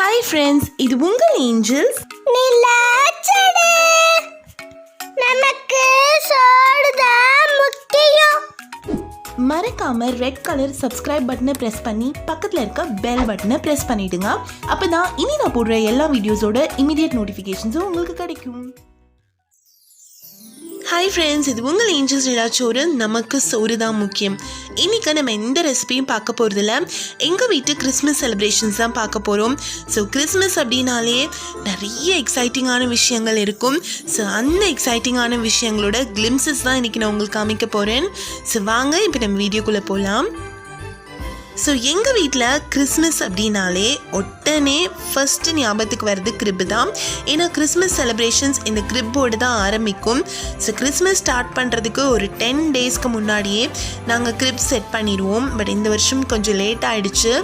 Hi friends, இது உங்கள் Angeles. நிலாச்சடே நமக்கு சோறுதான் முக்கியம். மறக்காம ரெட் கலர் சப்ஸ்கிரைப் பட்டனை பிரஸ் பண்ணி பக்கத்தில் இருக்க பெல் பட்டனை பிரஸ் பண்ணிடுங்க. அப்பதான் இனி நான் போடுற எல்லா வீடியோஸோட இமீடியட் நோட்டிஃபிகேஷன்ஸும் உங்களுக்கு கிடைக்கும். ஹாய் ஃப்ரெண்ட்ஸ், இது உங்கள் ஏஞ்சல்ஸ் நிலாச்சோறு. நமக்கு சோறு தான் முக்கியம். இன்றைக்கி நம்ம எந்த ரெசிபியும் பார்க்க போகிறதில்ல. எங்கள் வீட்டு கிறிஸ்மஸ் செலிப்ரேஷன்ஸ் தான் பார்க்க போகிறோம். ஸோ கிறிஸ்மஸ் அப்படின்னாலே நிறைய எக்ஸைட்டிங்கான விஷயங்கள் இருக்கும். ஸோ அந்த எக்ஸைட்டிங்கான விஷயங்களோட கிளிம்சஸ் தான் இன்றைக்கி நான் உங்களுக்கு காமிக்க போகிறேன். ஸோ வாங்க இப்போ நம்ம வீடியோக்குள்ளே போகலாம். ஸோ எங்கள் வீட்டில் கிறிஸ்மஸ் அப்படின்னாலே உடனே ஃபஸ்ட்டு ஞாபகத்துக்கு வர்றது கிரிப்பு தான். ஏன்னா கிறிஸ்மஸ் செலிப்ரேஷன்ஸ் இந்த கிரிப்போடு தான் ஆரம்பிக்கும். ஸோ கிறிஸ்மஸ் ஸ்டார்ட் பண்ணுறதுக்கு ஒரு 10 டேஸ்க்கு முன்னாடியே நாங்கள் கிரிப் செட் பண்ணிடுவோம். பட் இந்த வருஷம் கொஞ்சம் லேட் ஆகிடுச்சு.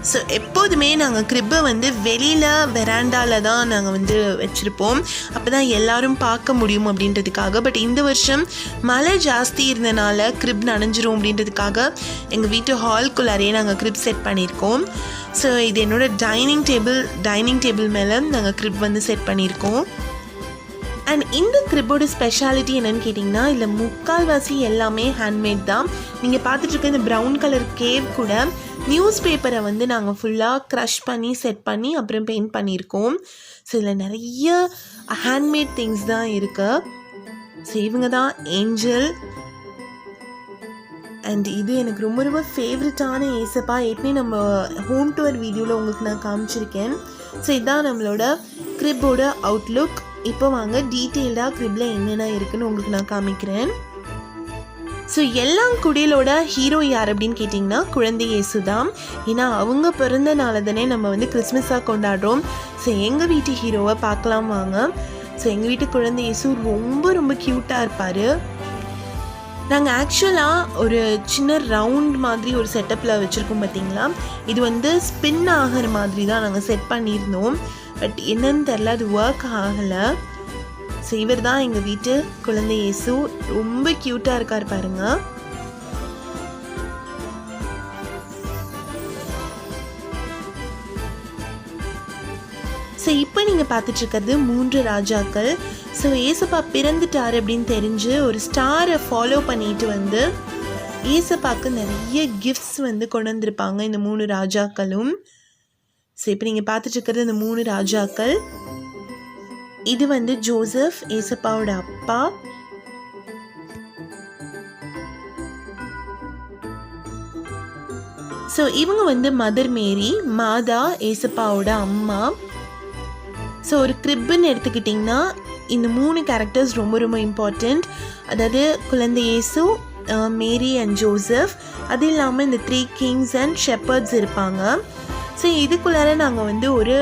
ஸோ எப்போதுமே நாங்கள் கிரிப்பை வெளியில் வெராண்டாவில் தான் நாங்கள் வச்சுருப்போம். அப்போ தான் எல்லோரும் பார்க்க முடியும் அப்படின்றதுக்காக. பட் இந்த வருஷம் மழை ஜாஸ்தி இருந்தனால கிரிப் நனைஞ்சிரும் அப்படின்றதுக்காக எங்கள் வீட்டு ஹால்குள்ளாரையே நாங்கள் கிரிப் செட் பண்ணியிருக்கோம். ஸோ இது என்னோடய டைனிங் டேபிள் மேலே நாங்கள் கிரிப் செட் பண்ணியிருக்கோம். அண்ட் இந்த கிரிப்போட ஸ்பெஷாலிட்டி என்னென்னு கேட்டிங்கன்னா, இதில் முக்கால்வாசி எல்லாமே ஹேண்ட்மேட் தான். நீங்கள் பார்த்துட்ருக்க இந்த ப்ரௌன் கலர் கேவ் கூட நியூஸ் பேப்பரை நாங்கள் ஃபுல்லாக க்ரஷ் பண்ணி செட் பண்ணி அப்புறம் பெயிண்ட் பண்ணியிருக்கோம். ஸோ இதில் நிறைய ஹேண்ட்மேட் திங்ஸ் தான் இருக்குது. ஸோ இவங்க தான் ஏஞ்சல். அண்ட் இது எனக்கு ரொம்ப ரொம்ப ஃபேவரட்டான ஏசப்பா. ஏற்கனவே நம்ம ஹோம் டூர் வீடியோவில் உங்களுக்கு நான் காமிச்சிருக்கேன். ஸோ இதுதான் நம்மளோட கிரிப்போட அவுட்லுக். இப்போ வாங்க டீட்டெயில்டாக கிரிப்பில் என்னென்ன இருக்குதுன்னு உங்களுக்கு நான் காமிக்கிறேன். ஸோ எல்லாம் குடியலோட ஹீரோ யார் அப்படின்னு கேட்டிங்கன்னா குழந்தை இயேசு தான். ஏன்னா அவங்க பிறந்த நாளை தானே நம்ம கிறிஸ்மஸாக கொண்டாடுறோம். ஸோ எங்கள் வீட்டு ஹீரோவை பார்க்கலாம் வாங்க. ஸோ எங்கள் வீட்டு குழந்தை இயேசு ரொம்ப ரொம்ப க்யூட்டாக இருப்பார். நாங்கள் ஆக்சுவலாக ஒரு சின்ன ரவுண்ட் மாதிரி ஒரு செட்டப்பில் வச்சுருக்கோம் பார்த்தீங்களா. இது ஸ்பின் ஆகிற மாதிரி தான் நாங்கள் செட் பண்ணியிருந்தோம். பட் என்னன்னு தெரில, அது ஒர்க் ஆகலை. ஸோ இவர் தான் எங்கள் வீட்டு குழந்தை இயேசு. ரொம்ப க்யூட்டாக இருக்கார் பாருங்க. ஸோ இப்போ நீங்கள் பார்த்துட்ருக்கிறது 3 ராஜாக்கள். ஸோ ஏசப்பா பிறந்துட்டார் அப்படின்னு தெரிஞ்சு ஒரு ஸ்டாரை ஃபாலோ பண்ணிட்டு ஏசப்பாவுக்கு நிறைய கிஃப்ட்ஸ் கொண்டு வந்திருப்பாங்க இந்த 3 ராஜாக்களும். ஸோ இப்போ நீங்கள் பார்த்துட்ருக்கிறது இந்த 3 ராஜாக்கள். இது ஜோசப், ஏசப்பாவோட அப்பா. ஸோ இவங்க மதர் மேரி, மாதா, ஏசப்பாவோட அம்மா. ஸோ ஒரு கிரிப்புன்னு எடுத்துக்கிட்டிங்கன்னா இந்த 3 கேரக்டர்ஸ் ரொம்ப ரொம்ப இம்பார்ட்டண்ட். அதாவது குழந்தை இயேசு, மேரி அண்ட் ஜோசப். அது இல்லாமல் இந்த 3 கிங்ஸ் அண்ட் ஷெப்பர்ட்ஸ் இருப்பாங்க. ஸோ இதுக்குள்ளார நாங்கள் ஒரு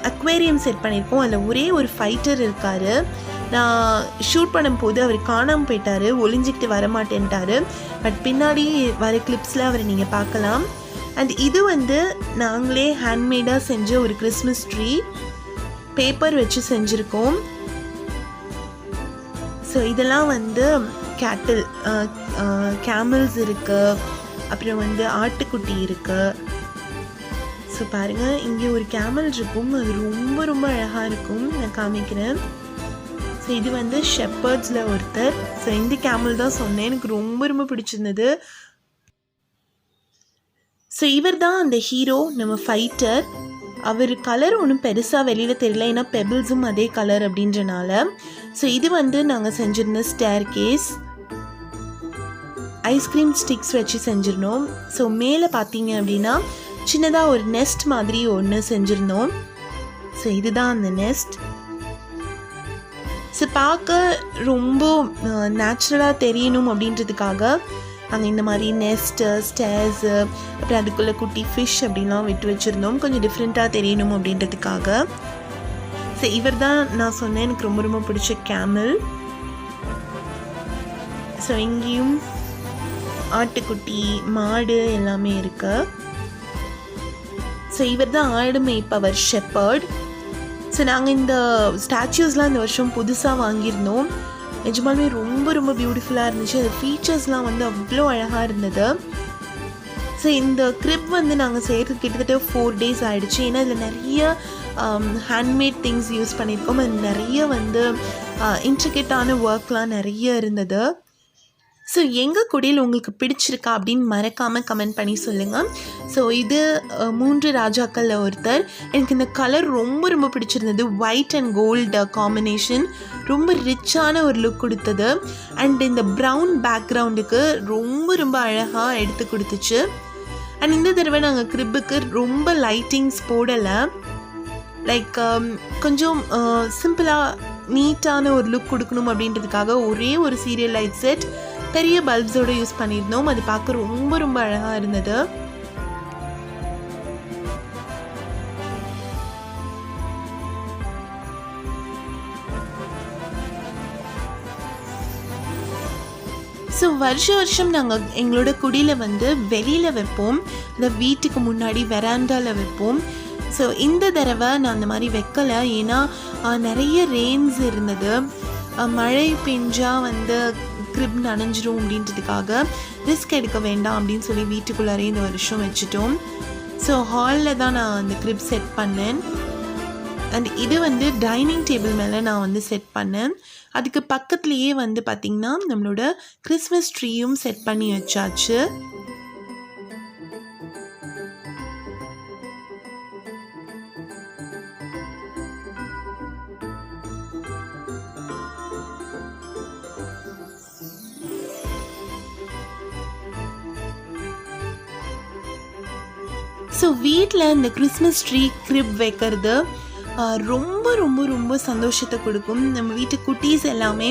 அக்வேரியம் செட் பண்ணியிருக்கோம். அதில் ஒரே ஒரு ஃபைட்டர் இருக்கார். நான் ஷூட் பண்ணும்போது அவர் காணாமல் போயிட்டார், ஒளிஞ்சிக்கிட்டு வரமாட்டேன்ட்டார். பட் பின்னாடி வர கிளிப்ஸில் அவரை நீங்கள் பார்க்கலாம். அண்ட் இது நாங்களே ஹேண்ட்மேடாக செஞ்ச ஒரு கிறிஸ்மஸ் ட்ரீ, பேப்பர் வச்சு செஞ்சுருக்கோம். ஸோ இதெல்லாம் கேட்டில், கேமல்ஸ் இருக்குது, அப்புறம் ஆட்டுக்குட்டி இருக்குது. ஸோ பாருங்கள், இங்கே ஒரு கேமல் இருக்கும், அது ரொம்ப ரொம்ப அழகாக இருக்கும். நான் காமிக்கிறேன். ஸோ இது ஷெப்பர்ட்ஸில் ஒருத்தர். ஸோ இந்த கேமல் தான் சொன்னேன், எனக்கு ரொம்ப ரொம்ப பிடிச்சிருந்தது. ஸோ இவர் தான் அந்த ஹீரோ, நம்ம ஃபைட்டர். அவர் கலர் ஒன்றும் பெருசாக வெளியில் தெரியல, ஏன்னா பெபிள்ஸும் அதே கலர் அப்படின்றனால. ஸோ இது நாங்கள் செஞ்சுருந்த ஸ்டேர் கேஸ், ஐஸ்கிரீம் ஸ்டிக்ஸ் வச்சு செஞ்சிருந்தோம். ஸோ மேலே பார்த்தீங்க அப்படின்னா சின்னதாக ஒரு நெஸ்ட் மாதிரி ஒன்று செஞ்சுருந்தோம். ஸோ இதுதான் அந்த நெஸ்ட். ஸோ பார்க்க ரொம்ப நேச்சுரலாக தெரியணும் அப்படின்றதுக்காக நாங்கள் இந்த மாதிரி நெஸ்ட்டு, ஸ்டேர்ஸு, அப்புறம் அதுக்குள்ளே குட்டி ஃபிஷ் அப்படின்லாம் விட்டு வச்சுருந்தோம், கொஞ்சம் டிஃப்ரெண்ட்டாக தெரியணும் அப்படின்றதுக்காக. ஸோ இவர் தான் நான் சொன்னேன் எனக்கு ரொம்ப ரொம்ப பிடிச்ச கேமல். ஸோ இங்கேயும் ஆட்டுக்குட்டி, மாடு எல்லாமே இருக்குது. ஸோ இவர் தான் ஆடு மேய்ப்பவர், ஷெப்பர்ட். ஸோ நாங்கள் இந்த ஸ்டாச்சுஸ்லாம் இந்த வருஷம் புதுசாக வாங்கியிருந்தோம். நிஜமாலுமே ரொம்ப ரொம்ப பியூட்டிஃபுல்லாக இருந்துச்சு. அது ஃபீச்சர்ஸ்லாம் அவ்வளோ அழகாக இருந்தது. ஸோ இந்த க்ரிப் வந்து நாங்கள் செய்கிறது கிட்டத்தட்ட 4 days ஆகிடுச்சு. ஏன்னா இதில் நிறைய ஹேண்ட்மேட் திங்ஸ் யூஸ் பண்ணியிருக்கோம். அது நிறைய வந்து இன்ட்ரிகேட்டான ஒர்க்லாம் நிறைய இருந்தது. ஸோ எங்கள் குடியில் உங்களுக்கு பிடிச்சிருக்கா அப்படின்னு மறக்காமல் கமெண்ட் பண்ணி சொல்லுங்கள். ஸோ இது 3 ராஜாக்களில் ஒருத்தர். எனக்கு இந்த கலர் ரொம்ப ரொம்ப பிடிச்சிருந்தது. ஒயிட் அண்ட் கோல்டு காம்பினேஷன் ரொம்ப ரிச்சான ஒரு லுக் கொடுத்தது. அண்ட் இந்த ப்ரௌன் பேக்ரவுண்டுக்கு ரொம்ப ரொம்ப அழகாக எடுத்து கொடுத்துச்சு. அண்ட் இந்த தடவை நாங்கள் க்ரிப்புக்கு ரொம்ப லைட்டிங்ஸ் போடலை. லைக் கொஞ்சம் சிம்பிளாக நீட்டான ஒரு லுக் கொடுக்கணும் அப்படின்றதுக்காக ஒரே ஒரு சீரியல் லைட் செட் பெரிய பல்ப்ஸோடு யூஸ் பண்ணியிருந்தோம். அது பார்க்க ரொம்ப ரொம்ப அழகாக இருந்தது. ஸோ வருஷம் நாங்கள் எங்களோட குடியில் வந்து வெளியில் வைப்போம். இந்த வீட்டுக்கு முன்னாடி வெராண்டாவில் வைப்போம். ஸோ இந்த தடவை நான் அந்த மாதிரி வைக்கலை. ஏன்னா நிறைய ரெயின்ஸ் இருந்தது. மழை பெஞ்சால் வந்து க்ரிப் நனைஞ்சிரும் அப்படின்றதுக்காக ரிஸ்க் எடுக்க வேண்டாம் அப்படின்னு சொல்லி வீட்டுக்குள்ளாரே இந்த வருஷம் வச்சுட்டோம். ஸோ ஹாலில் தான் நான் அந்த க்ரிப் செட் பண்ணேன். அண்ட் இது வந்து டைனிங் டேபிள் மேலே நான் வந்து செட் பண்ணேன். அதுக்கு பக்கத்துலேயே வந்து பார்த்திங்கன்னா நம்மளோட கிறிஸ்மஸ் ட்ரீயும் செட் பண்ணி வச்சாச்சு. ஸோ வீட்டில் இந்த கிறிஸ்மஸ் ட்ரீ க்ரிப் வைக்கிறது ரொம்ப ரொம்ப ரொம்ப சந்தோஷத்தை கொடுக்கும். நம்ம வீட்டு குட்டீஸ் எல்லாமே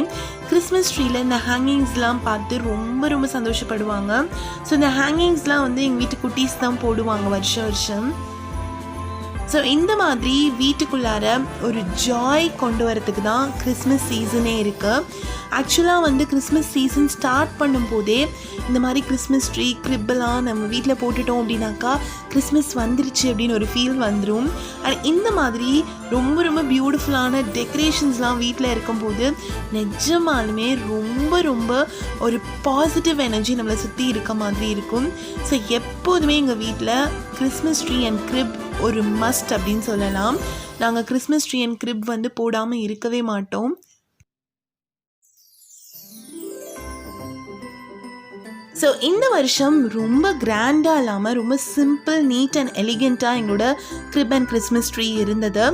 கிறிஸ்மஸ் ட்ரீயில் இந்த ஹேங்கிங்ஸ்லாம் பார்த்து ரொம்ப ரொம்ப சந்தோஷப்படுவாங்க. ஸோ இந்த ஹேங்கிங்ஸ்லாம் வந்து எங்கள் வீட்டு குட்டீஸ் தான் போடுவாங்க வருஷம். ஸோ இந்த மாதிரி வீட்டுக்குள்ளார ஒரு ஜாய் கொண்டு வரத்துக்கு தான் கிறிஸ்மஸ் சீசனே இருக்குது. ஆக்சுவலாக வந்து கிறிஸ்மஸ் சீசன் ஸ்டார்ட் பண்ணும்போதே இந்த மாதிரி கிறிஸ்மஸ் ட்ரீ க்ரிப்பெல்லாம் நம்ம வீட்டில் போட்டுட்டோம் அப்படின்னாக்கா கிறிஸ்மஸ் வந்துருச்சு அப்படின்னு ஒரு ஃபீல் வந்துடும். அண்ட் இந்த மாதிரி ரொம்ப ரொம்ப பியூட்டிஃபுல்லான டெக்கரேஷன்ஸ்லாம் வீட்டில் இருக்கும்போது நிஜமாலுமே ரொம்ப ரொம்ப ஒரு பாசிட்டிவ் எனர்ஜி நம்மளை சுற்றி இருக்க மாதிரி இருக்கும். ஸோ எப்போதுமே எங்கள் வீட்டில் கிறிஸ்மஸ் ட்ரீ அண்ட் க்ரிப் ஒரு மஸ்ட் அப்படின்னு சொல்லலாம். நாங்கள் கிறிஸ்மஸ் ட்ரீ அண்ட் க்ரிப் வந்து போடாமல் இருக்கவே மாட்டோம். ஸோ இந்த வருஷம் ரொம்ப கிராண்டாக இல்லாமல் ரொம்ப சிம்பிள் நீட் அண்ட் எலிகெண்ட்டாக எங்களோட க்ரிப் அண்ட் கிறிஸ்மஸ் ட்ரீ இருந்தது.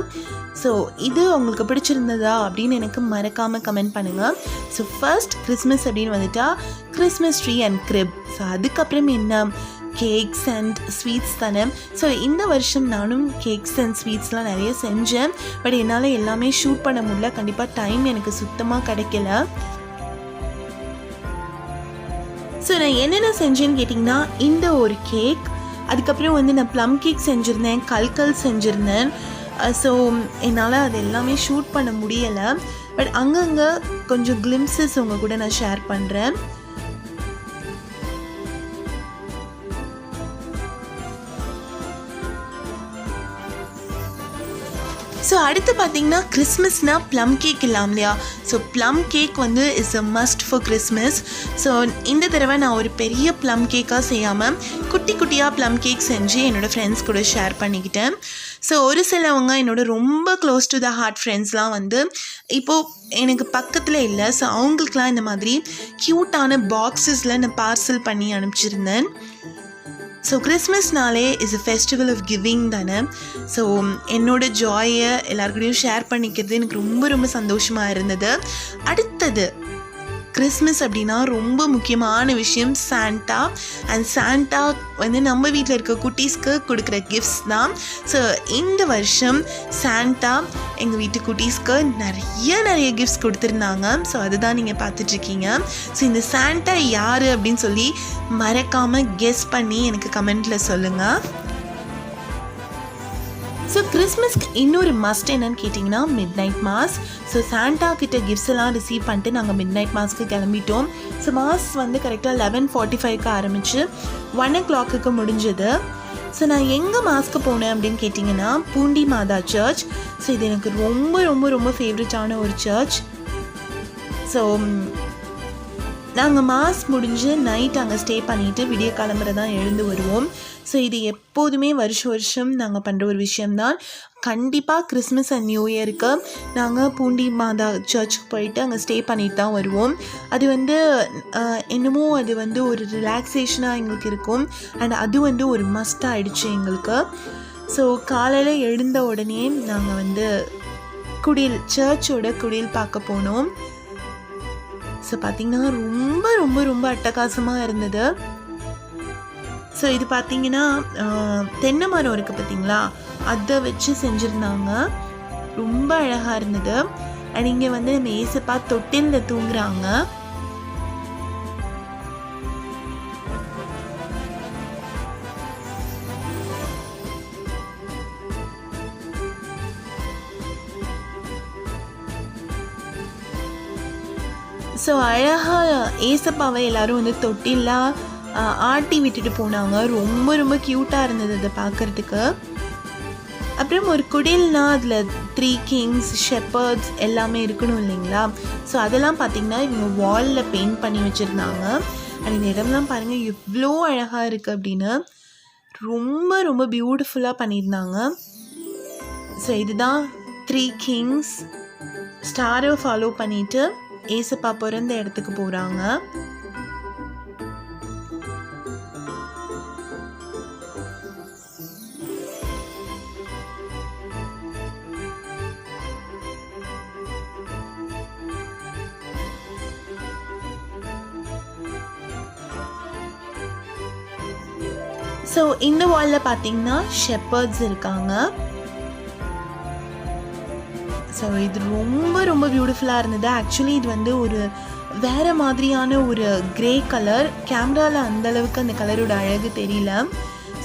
ஸோ இது உங்களுக்கு பிடிச்சிருந்ததா அப்படின்னு எனக்கு மறக்காமல் கமெண்ட் பண்ணுங்கள். ஸோ ஃபர்ஸ்ட் கிறிஸ்மஸ் அப்படின்னு வந்துட்டா Christmas tree and grip. So அதுக்கப்புறம் என்ன கேக்ஸ் அண்ட் ஸ்வீட்ஸ் தானே. ஸோ இந்த வருஷம் நானும் கேக்ஸ் அண்ட் ஸ்வீட்ஸ்லாம் நிறைய செஞ்சேன். பட் என்னால் எல்லாமே ஷூட் பண்ண முடியல. கண்டிப்பாக டைம் எனக்கு சுத்தமாக கிடைக்கல. ஸோ நான் என்னென்ன செஞ்சேன்னு கேட்டிங்கன்னா இந்த ஒரு கேக், அதுக்கப்புறம் வந்து நான் ப்ளம் கேக் செஞ்சுருந்தேன், கல்கல் செஞ்சுருந்தேன். ஸோ என்னால் அது எல்லாமே ஷூட் பண்ண முடியலை. பட் அங்கங்கே கொஞ்சம் கிளிம்ஸஸ் உங்கள் கூட நான் ஷேர் பண்ணுறேன். ஸோ அடுத்து பார்த்திங்கன்னா கிறிஸ்மஸ்னால் ப்ளம் கேக் இல்லாம இல்லையா. ஸோ ப்ளம் கேக் வந்து is a must for Christmas. So இந்த தடவை நான் ஒரு பெரிய ப்ளம் கேக்காக செய்யாமல் குட்டி குட்டியாக ப்ளம் கேக் செஞ்சு என்னோடய ஃப்ரெண்ட்ஸ் கூட ஷேர் பண்ணிக்கிட்டேன். ஸோ ஒரு சிலவங்க என்னோடய ரொம்ப க்ளோஸ் டு த ஹார்ட் ஃப்ரெண்ட்ஸ்லாம் வந்து இப்போது எனக்கு பக்கத்தில் இல்லை. ஸோ அவங்களுக்குலாம் இந்த மாதிரி க்யூட்டான பாக்ஸஸில் நான் பார்சல் பண்ணி அனுப்பிச்சிருந்தேன். ஸோ கிறிஸ்மஸ்னாலே is a festival of giving தானே. ஸோ என்னோடய ஜாயை எல்லாருக்கூடையும் ஷேர் பண்ணிக்கிறது எனக்கு ரொம்ப ரொம்ப சந்தோஷமாக இருந்தது. அடுத்தது கிறிஸ்மஸ் அப்படின்னா ரொம்ப முக்கியமான விஷயம் சாண்டா. அண்ட் சாண்டா வந்து நம்ம வீட்டில் இருக்க குட்டீஸ்க்கு கொடுக்குற கிஃப்ட்ஸ் தான். ஸோ இந்த வருஷம் சாண்டா எங்கள் வீட்டு குட்டீஸ்க்கு நிறைய கிஃப்ட்ஸ் கொடுத்துருந்தாங்க. ஸோ அதுதான் நீங்கள் பார்த்துட்ருக்கீங்க. ஸோ இந்த சாண்டா யார் அப்படின்னு சொல்லி மறக்காமல் கெஸ் பண்ணி எனக்கு கமெண்ட்டில் சொல்லுங்கள். ஸோ கிறிஸ்மஸ்க்கு இன்னொரு மஸ்ட் என்னன்னு கேட்டிங்கன்னா mid night mass. So Santa கிட்ட கிஃப்ட்ஸ் எல்லாம் ரிசீவ் பண்ணிட்டு நாங்கள் மிட் நைட் மாஸ்க்கு கிளம்பிட்டோம். ஸோ மாஸ் வந்து கரெக்டாக 11:45 ஆரம்பித்து 1 o'clock முடிஞ்சது. ஸோ நான் எங்கே மாஸ்க்கு போனேன் அப்படின்னு கேட்டிங்கன்னா பூண்டி மாதா சர்ச். ஸோ இது எனக்கு ரொம்ப ரொம்ப ரொம்ப ஃபேவரட்டான ஒரு சர்ச். ஸோ நாங்கள் மாஸ் முடிஞ்சு நைட் அங்கே ஸ்டே பண்ணிவிட்டு விடிய கிளம்புற தான் எழுந்து வருவோம். ஸோ இது எப்போதுமே வருஷம் நாங்கள் பண்ணுற ஒரு விஷயம்தான். கண்டிப்பாக கிறிஸ்மஸ் அண்ட் நியூ இயருக்கு நாங்கள் பூண்டி மாதா சர்ச்சுக்கு போயிட்டு அங்கே ஸ்டே பண்ணிட்டு தான் வருவோம். அது என்னமோ அது ஒரு ரிலாக்ஸேஷனாக எங்களுக்கு இருக்கும். அண்ட் அது ஒரு மஸ்ட் ஆகிடுச்சு எங்களுக்கு. ஸோ காலையில் எழுந்த உடனே நாங்கள் சர்ச்சோட குடில் பார்க்க போனோம். ஸோ பார்த்திங்கன்னா ரொம்ப ரொம்ப ரொம்ப அட்டகாசமாக இருந்தது. ஸோ இது பார்த்திங்கன்னா தென்னை மரம் இருக்குது பார்த்திங்களா, அதை வச்சு செஞ்சுருந்தாங்க. ரொம்ப அழகாக இருந்தது. அண்ட் இங்கே நம்ம ஏசப்பா தொட்டிலில் தூங்குறாங்க. ஸோ அழகாக ஏசப்பாவை எல்லோரும் தொட்டிலாம் ஆட்டி விட்டுட்டு போனாங்க. ரொம்ப ரொம்ப க்யூட்டாக இருந்தது அதை பார்க்குறதுக்கு. அப்புறம் ஒரு குடில்னால் அதில் 3 கிங்ஸ் ஷெப்பர்ட்ஸ் எல்லாமே இருக்கணும் இல்லைங்களா. ஸோ அதெல்லாம் பார்த்திங்கன்னா இவங்க வாலில் பெயிண்ட் பண்ணி வச்சுருந்தாங்க. அண்ட் இந்த இடம்லாம் பாருங்கள் எவ்வளோ அழகாக இருக்குது அப்படின்னு. ரொம்ப ரொம்ப பியூட்டிஃபுல்லாக பண்ணியிருந்தாங்க. ஸோ இதுதான் 3 கிங்ஸ். ஸ்டாரை ஃபாலோ பண்ணிவிட்டு ஏசப்பா பிறந்த இடத்துக்கு போகிறாங்க. ஸோ இந்த வாலில் பார்த்தீங்கன்னா ஷெப்பர்ட்ஸ் இருக்காங்க. ஸோ இது ரொம்ப ரொம்ப பியூட்டிஃபுல்லாக இருந்தது. ஆக்சுவலி இது ஒரு வேறு மாதிரியான ஒரு க்ரே கலர். கேமராவில் அந்தளவுக்கு அந்த கலரோட அழகு தெரியல.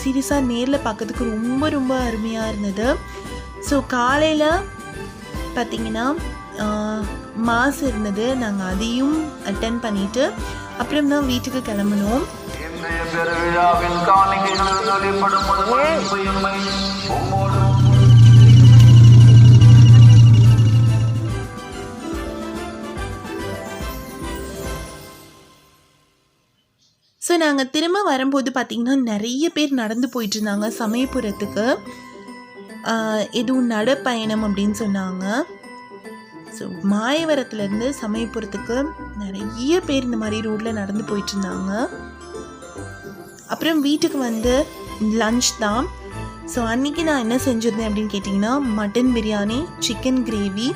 சீரியஸாக நேரில் பார்க்கறதுக்கு ரொம்ப ரொம்ப அருமையாக இருந்தது. ஸோ காலையில் பார்த்திங்கன்னா மாஸ் இருந்தது. நாங்கள் அதையும் அட்டென்ட் பண்ணிவிட்டு அப்புறம் தான் வீட்டுக்கு கிளம்பணும். ஸோ நாங்கள் திரும்ப வரும்போது பார்த்திங்கன்னா நிறைய பேர் நடந்து போயிட்டுருந்தாங்க சமயபுரத்துக்கு. எதுவும் நடைப்பயணம் அப்படின்னு சொன்னாங்க. ஸோ மாயவரத்துலேருந்து சமயபுரத்துக்கு நிறைய பேர் இந்த மாதிரி ரோட்டில் நடந்து போயிட்டுருந்தாங்க. அப்புறம் வீட்டுக்கு லன்ச் தான். ஸோ அன்றைக்கி நான் என்ன செஞ்சுருந்தேன் அப்படின்னு கேட்டிங்கன்னா mutton biryani, chicken gravy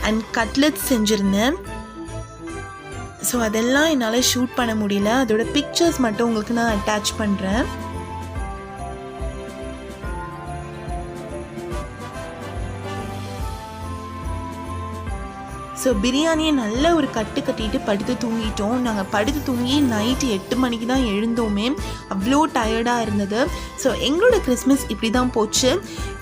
and cutlets செஞ்சுருந்தேன். ஸோ அதெல்லாம் என்னால் ஷூட் பண்ண முடியல. அதோட பிக்சர்ஸ் மட்டும் உங்களுக்கு நான் அட்டாச் பண்ணுறேன். ஸோ பிரியாணியை நல்ல ஒரு கட்டிட்டு படுத்து தூங்கிட்டோம். நாங்கள் படுத்து தூங்கி நைட்டு 8 மணிக்கு தான் எழுந்தோமே. அவ்வளோ டயர்டாக இருந்தது. ஸோ எங்களோட கிறிஸ்மஸ் இப்படி தான் போச்சு.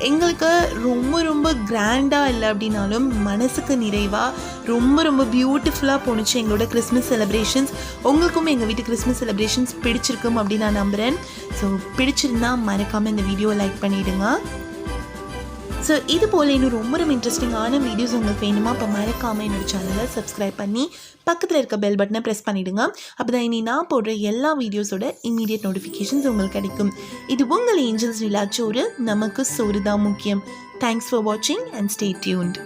எங்களுக்கு ரொம்ப ரொம்ப கிராண்டாக இல்லை அப்படின்னாலும் மனசுக்கு நிறைவாக ரொம்ப ரொம்ப பியூட்டிஃபுல்லாக போணுச்சு எங்களோட கிறிஸ்மஸ் செலிப்ரேஷன்ஸ். உங்களுக்கும் எங்கள் வீட்டு கிறிஸ்மஸ் செலிப்ரேஷன்ஸ் பிடிச்சிருக்கும் அப்படின்னு நான் நம்புகிறேன். ஸோ பிடிச்சிருந்தா மறக்காமல் இந்த வீடியோவை லைக் பண்ணிவிடுங்க. ஸோ இது போல் இன்னும் ரொம்ப ரொம்ப இன்ட்ரெஸ்டிங்கான வீடியோஸ் உங்களுக்கு வேணுமா? அப்போ மறக்காமல் என்னோட சேனலை சப்ஸ்கிரைப் பண்ணி பக்கத்தில் இருக்க பெல் பட்டனை ப்ரெஸ் பண்ணிவிடுங்க. அப்போ தான் இனி நான் போடுற எல்லா வீடியோஸோட இம்மீடியட் நோட்டிஃபிகேஷன்ஸ் உங்களுக்கு கிடைக்கும். இது உங்கள் ஏஞ்சல்ஸ் நிலாச்சோறு, நமக்கு சோறு தான் முக்கியம். தேங்க்ஸ் ஃபார் வாட்சிங் அண்ட் ஸ்டே டியூன்ட்.